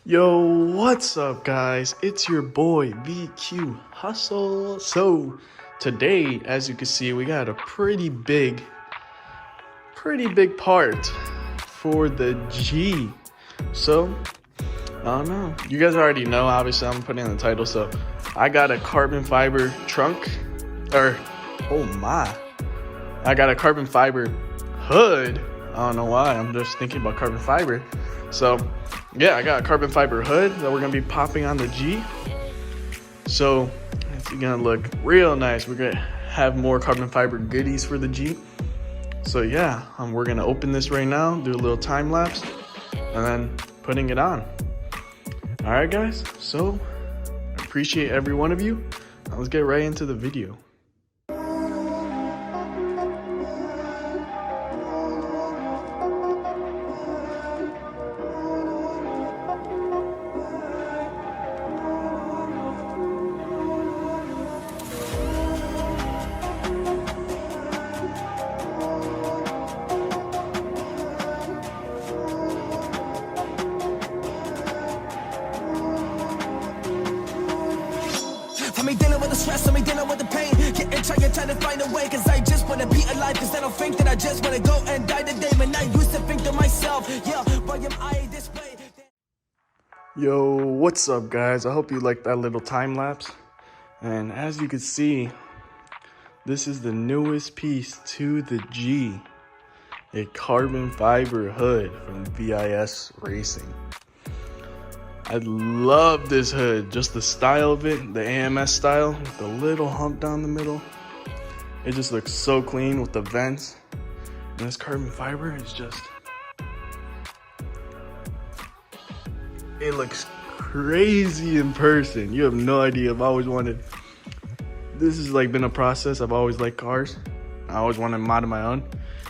Yo, what's up guys? It's your boy VQ Hustle. So today, as you can see, we got a pretty big part for the G. So I don't know. You guys already know, obviously I'm putting in the title. So I got a carbon fiber trunk, I got a carbon fiber hood. I don't know why, I'm just thinking about carbon fiber. So yeah, I got a carbon fiber hood that we're gonna be popping on the G. So it's gonna look real nice. We're gonna have more carbon fiber goodies for the G. So yeah, we're gonna open this right now, do a little time lapse, and then putting it on. All right guys, so I appreciate every one of you. Now let's get right into the video. I mean, dealing with the stress, I mean, dealing with the pain. Trying to find a way, cause I just wanna be alive. Cause I don't think that I just wanna go and die today. Man, I used to think to myself, yeah, why am I this way? Yo, what's up guys? I hope you liked that little time lapse. And as you can see, this is the newest piece to the G. A carbon fiber hood from VIS Racing. I love this hood, just the style of it, the AMS style with the little hump down the middle. It just looks so clean with the vents. And this carbon fiber is just, it looks crazy in person. You have no idea. I've always wanted, this has like been a process. I've always liked cars. I always wanted to mod my own.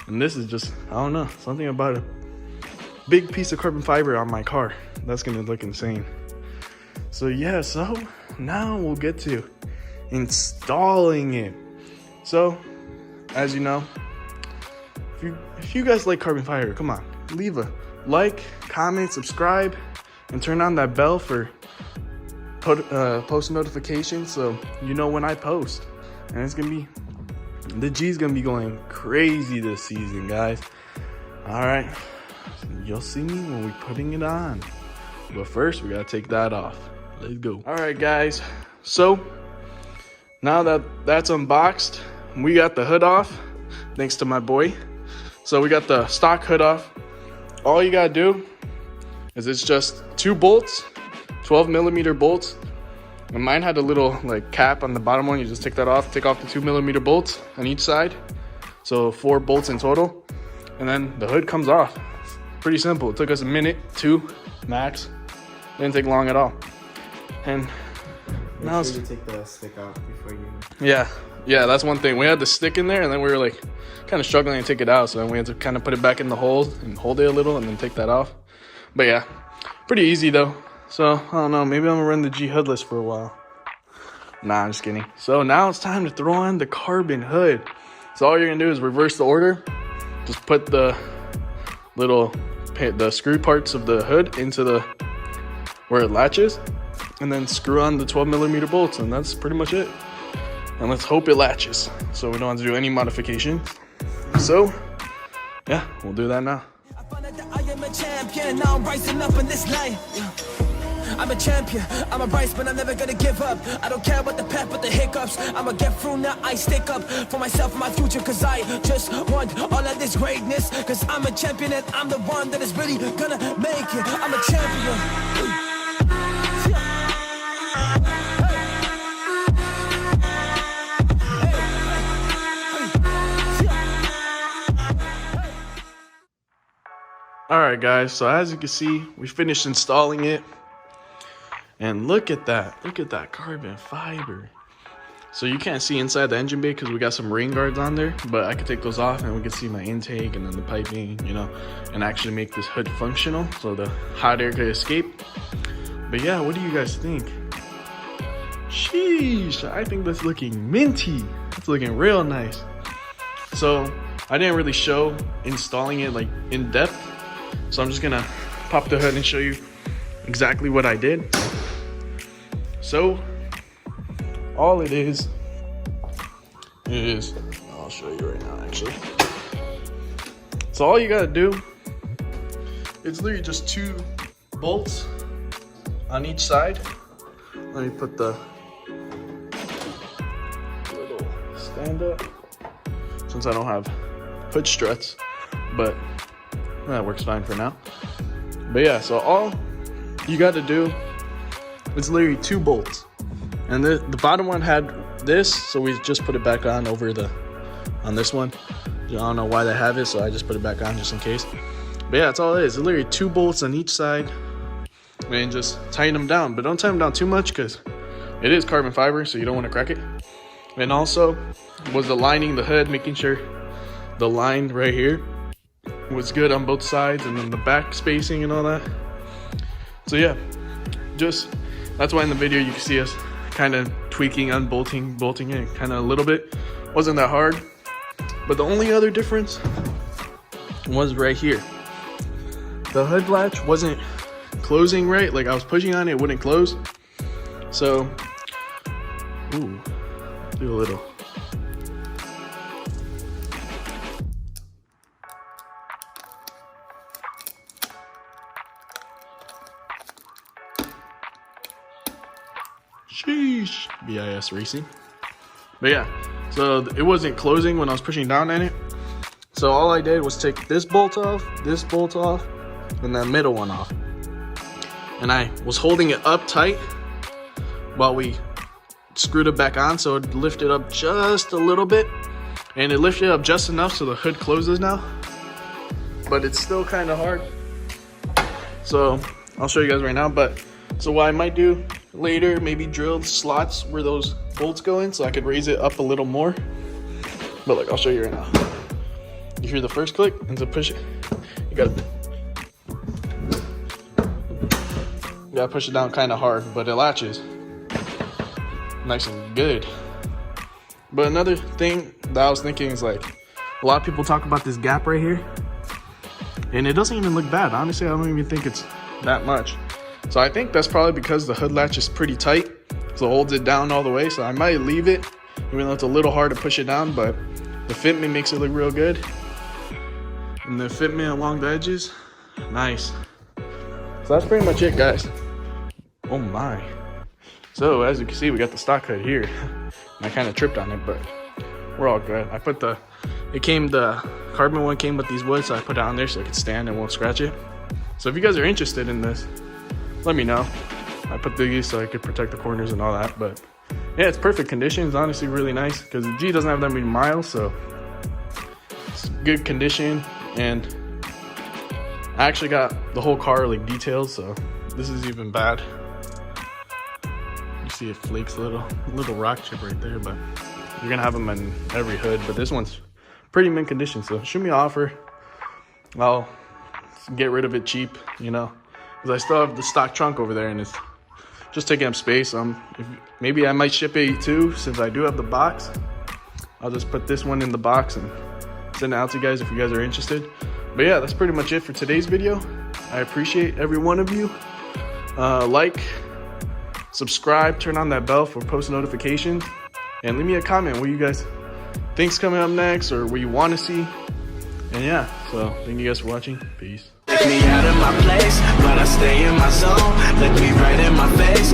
And this is just, I don't know, something about a big piece of carbon fiber on my car. That's gonna look insane. So yeah, so now we'll get to installing it. So as you know, if you guys like carbon fiber, come on, leave a like, comment, subscribe, and turn on that bell for post notifications so you know when I post. And it's gonna be, the G's gonna be going crazy this season, guys. All right, you'll see me when we're putting it on. But first, we gotta take that off. Let's go. All right, guys. So now that that's unboxed, we got the hood off, thanks to my boy. So we got the stock hood off. All you gotta do is it's just 2 bolts, 12mm bolts. And mine had a little like cap on the bottom one. You just take that off, take off the 2mm bolts on each side. So 4 bolts in total. And then the hood comes off. Pretty simple. It took us a minute, 2 max. Didn't take long at all. And now Make sure you take the stick out before you. yeah, that's one thing. We had the stick in there, and then we were like kind of struggling to take it out. So then we had to kind of put it back in the hole and hold it a little, and then take that off. But yeah, pretty easy though. So I don't know. Maybe I'm gonna run the G hoodless for a while. Nah, I'm just kidding. So now it's time to throw on the carbon hood. So all you're gonna do is reverse the order. Just put the screw parts of the hood into the where it latches, and then screw on the 12mm bolts, and that's pretty much it. And let's hope it latches so we don't have to do any modifications. So yeah, we'll do that now. I found out that I am a champion, now I'm rising up in this life. I'm a champion, I'm a rise, but I'm never gonna give up. I don't care about the path, but the hiccups. I'ma get through now, I stick up for myself and my future. Cause I just want all of this greatness. Cause I'm a champion and I'm the one that is really gonna make it. I'm a champion. All right guys, so as you can see, we finished installing it. And look at that carbon fiber. So you can't see inside the engine bay because we got some rain guards on there, but I could take those off and we can see my intake and then the piping, you know, and actually make this hood functional so the hot air could escape. But yeah, what do you guys think? Sheesh, I think that's looking minty. It's looking real nice. So I didn't really show installing it like in depth, so I'm just gonna pop the hood and show you exactly what I did. So all it is I'll show you right now actually. So all you gotta do, it's literally just 2 bolts on each side. Let me put the little stand up since I don't have hood struts, but that works fine for now. But yeah, so all you got to do is literally 2 bolts, and the bottom one had this, so we just put it back on on this one. I don't know why they have it, so I just put it back on just in case. But yeah, that's all it is. It's literally 2 bolts on each side, and just tighten them down, but don't tighten them down too much because it is carbon fiber, so you don't want to crack it. And also was aligning the hood, making sure the line right here was good on both sides, and then the back spacing and all that. So yeah, that's why in the video you can see us kind of tweaking, bolting it kind of a little bit. Wasn't that hard, but the only other difference was right here. The hood latch wasn't closing right. Like I was pushing on it, it wouldn't close. So do a little. Sheesh. VIS Racing. But yeah, so it wasn't closing when I was pushing down on it. So all I did was take this bolt off, and that middle one off. And I was holding it up tight while we screwed it back on, so it lifted up just a little bit. And it lifted up just enough so the hood closes now. But it's still kind of hard. So I'll show you guys right now. But so what I might do later, maybe drill slots where those bolts go in so I could raise it up a little more. But like, I'll show you right now. You hear the first click, and to push it, you gotta push it down kind of hard, but it latches nice and good. But another thing that I was thinking is, like, a lot of people talk about this gap right here, and it doesn't even look bad. Honestly, I don't even think it's that much. So I think that's probably because the hood latch is pretty tight, so it holds it down all the way. So I might leave it, even though it's a little hard to push it down, but the fitment makes it look real good. And the fitment along the edges, nice. So that's pretty much it, guys. Oh my. So as you can see, we got the stock hood here. And I kind of tripped on it, but we're all good. I put the carbon one came with these woods, so I put it on there so it could stand and won't scratch it. So if you guys are interested in this, let me know. I put these so I could protect the corners and all that. But yeah, it's perfect condition. It's honestly really nice because the G doesn't have that many miles, so it's good condition. And I actually got the whole car like detailed, so this is even bad. You see it flakes a little rock chip right there, but you're gonna have them in every hood. But this one's pretty mint condition, so shoot me an offer. I'll get rid of it cheap, you know, because I still have the stock trunk over there and it's just taking up space. Maybe I might ship it too, since I do have the box. I'll just put this one in the box and send it out to you guys if you guys are interested. But yeah, that's pretty much it for today's video. I appreciate every one of you. Like, subscribe, turn on that bell for post notifications, and leave me a comment what you guys think's coming up next or what you want to see. And yeah, so thank you guys for watching. Peace. Take me out of my place, but I stay in my zone. Look me right in my face.